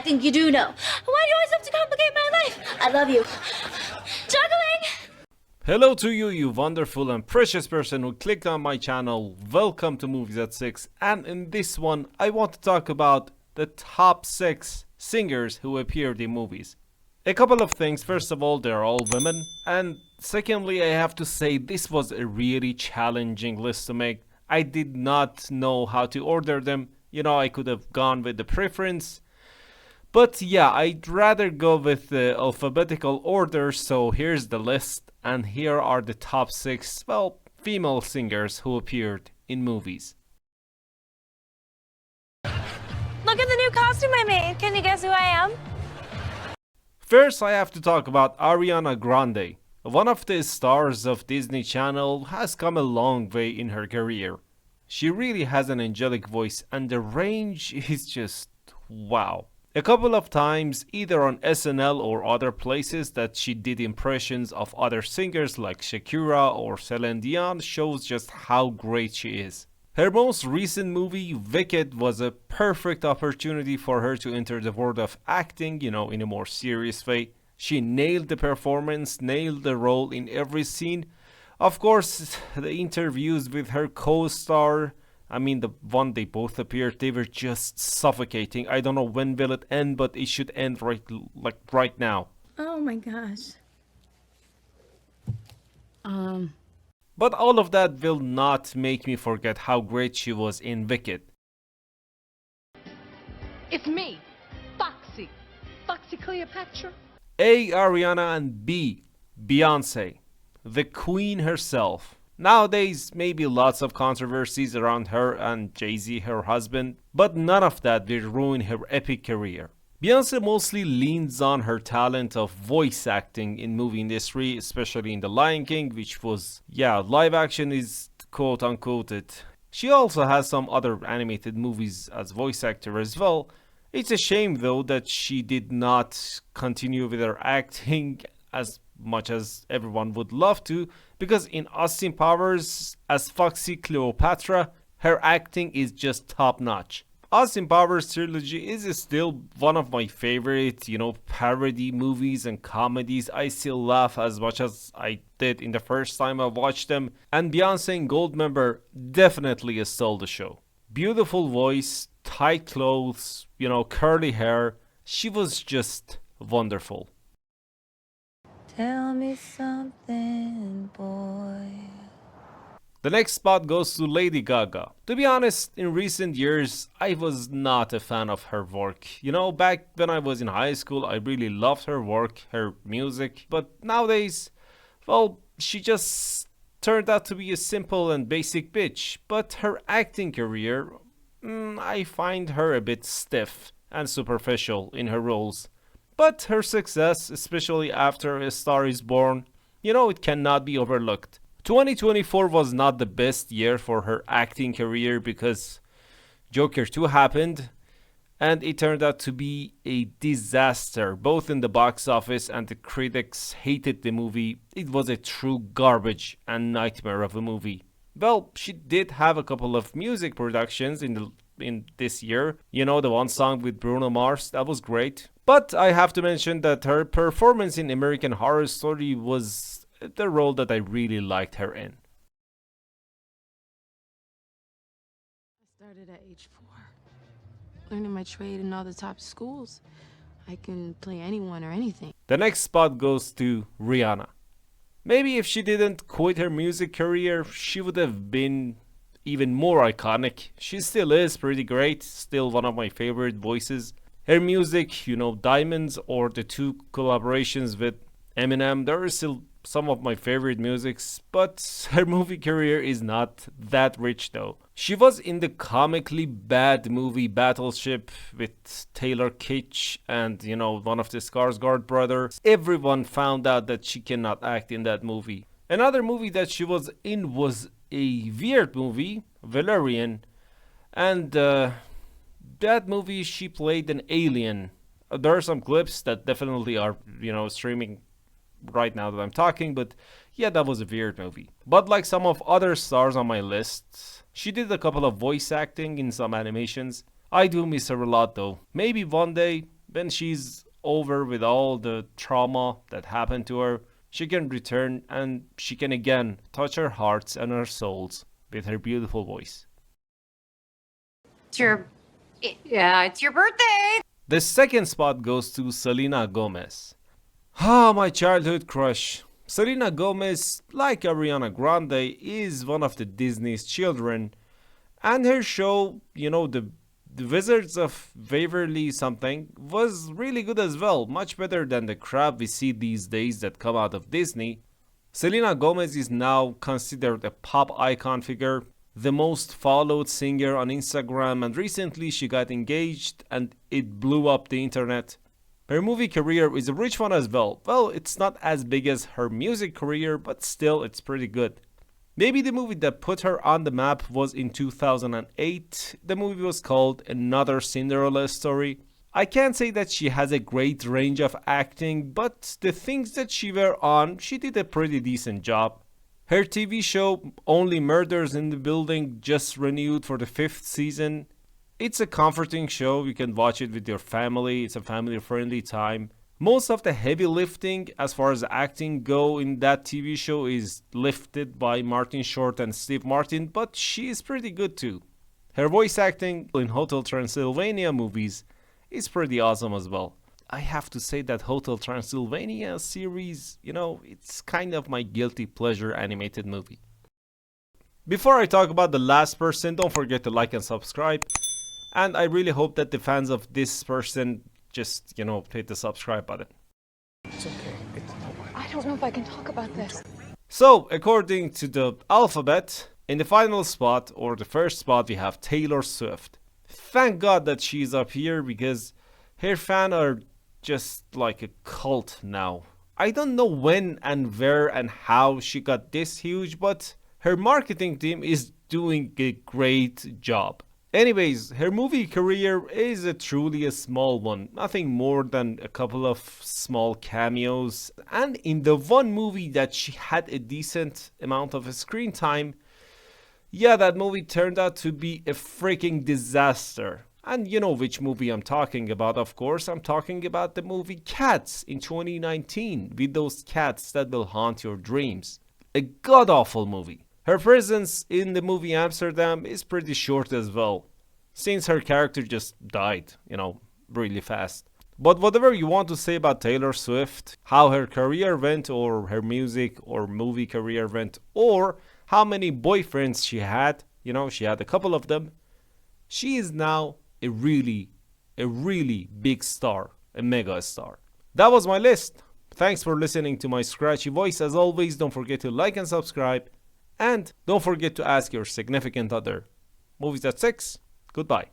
think you do know. Why do you always have to complicate my life? I love you. Juggling! Hello to you, you wonderful and precious person who clicked on my channel. Welcome to Movies at 6, and in this one I want to talk about the top 6 singers who appeared in movies. A couple of things. First of all, they're all women, and secondly, I have to say this was a really challenging list to make. I did not know how to order them. You know, I could have gone with the preference, but yeah, I'd rather go with the alphabetical order. So here's the list, and here are the top 6, well, female singers who appeared in movies. Look at the new costume I made. Can you guess who I am? First, I have to talk about Ariana Grande. One of the stars of Disney Channel has come a long way in her career. She really has an angelic voice, and the range is just wow. A couple of times, either on SNL or other places that she did impressions of other singers like Shakira or Celine Dion, shows just how great she is. Her most recent movie, Wicked, was a perfect opportunity for her to enter the world of acting, you know, in a more serious way. She nailed the performance, nailed the role in every scene. Of course, the interviews with her co-star, I mean the one they both appeared, they were just suffocating. I don't know when will it end, but it should end right now. Oh my gosh. But all of that will not make me forget how great she was in Wicked. It's me, Foxy. Foxy Cleopatra. A. Ariana, and B. Beyonce, the queen herself. Nowadays, maybe lots of controversies around her and Jay-Z, her husband, but none of that will ruin her epic career. Beyonce mostly leans on her talent of voice acting in movie industry, especially in The Lion King, which was, yeah, live action is quote unquote it. She also has some other animated movies as voice actor as well. It's a shame though that she did not continue with her acting as much as everyone would love to, because in Austin Powers as Foxy Cleopatra, her acting is just top notch. Austin Powers trilogy is still one of my favorite, you know, parody movies and comedies. I still laugh as much as I did in the first time I watched them. And Beyonce in Goldmember definitely stole the show. Beautiful voice, tight clothes, you know, curly hair. She was just wonderful. Tell me something, boy. The next spot goes to Lady Gaga. To be honest, in recent years, I was not a fan of her work. You know, back when I was in high school, I really loved her work, her music. But nowadays, well, she just turned out to be a simple and basic bitch. But her acting career, I find her a bit stiff and superficial in her roles. But her success, especially after A Star Is Born, you know, it cannot be overlooked. 2024 was not the best year for her acting career because Joker 2 happened and it turned out to be a disaster, both in the box office, and the critics hated the movie. It was a true garbage and nightmare of a movie. Well, she did have a couple of music productions in this year. You know, the one song with Bruno Mars, that was great. But I have to mention that her performance in American Horror Story was the role that I really liked her in. I started at age 4, learning my trade in all the top schools. I can play anyone or anything. The next spot goes to Rihanna. Maybe if she didn't quit her music career, she would have been even more iconic. She still is pretty great, still one of my favorite voices. Her music, you know, Diamonds or the 2 collaborations with Eminem, there are still some of my favorite musics, but her movie career is not that rich though. She was in the comically bad movie Battleship with Taylor Kitsch and, you know, one of the Skarsgård brothers. Everyone found out that she cannot act in that movie. Another movie that she was in was a weird movie, Valerian, and that movie she played an alien. There are some clips that definitely are, you know, streaming right now that I'm talking, but yeah, that was a weird movie. But like some of other stars on my list, she did a couple of voice acting in some animations. I do miss her a lot though. Maybe one day when she's over with all the trauma that happened to her, she can return and she can again touch our hearts and our souls with her beautiful voice. It's your birthday. The second spot goes to Selena Gomez. Ah, my childhood crush. Selena Gomez, like Ariana Grande, is one of the Disney's children, and her show, the Wizards of Waverly something, was really good as well, much better than the crap we see these days that come out of Disney. Selena Gomez is now considered a pop icon figure, the most followed singer on Instagram, and recently she got engaged and it blew up the internet. Her movie career is a rich one as well. Well, it's not as big as her music career, but still it's pretty good. Maybe the movie that put her on the map was in 2008. The movie was called Another Cinderella Story. I can't say that she has a great range of acting, but the things that she were on, she did a pretty decent job. Her TV show Only Murders in the Building just renewed for the 5th season. It's a comforting show, you can watch it with your family, it's a family friendly time. Most of the heavy lifting as far as acting go in that TV show is lifted by Martin Short and Steve Martin, but she is pretty good too. Her voice acting in Hotel Transylvania movies is pretty awesome as well. I have to say that Hotel Transylvania series, it's kind of my guilty pleasure animated movie. Before I talk about the last person, don't forget to like and subscribe. And I really hope that the fans of this person just, hit the subscribe button. It's okay. I don't know if I can talk about this. So, according to the alphabet, in the final spot, or the first spot, we have Taylor Swift. Thank God that she's up here, because her fans are just like a cult now. I don't know when and where and how she got this huge, but her marketing team is doing a great job. Anyways, her movie career is truly a small one, nothing more than a couple of small cameos, and in the one movie that she had a decent amount of screen time, yeah, that movie turned out to be a freaking disaster. And you know which movie I'm talking about, of course. I'm talking about the movie Cats in 2019, with those cats that will haunt your dreams. A god-awful movie. Her presence in the movie Amsterdam is pretty short as well, since her character just died, really fast. But whatever you want to say about Taylor Swift, how her career went, or her music or movie career went, or how many boyfriends she had, she had a couple of them, she is now a really big star, a mega star. That was my list. Thanks for listening to my scratchy voice. As always, don't forget to like and subscribe. And don't forget to ask your significant other. Movies at 6. Goodbye.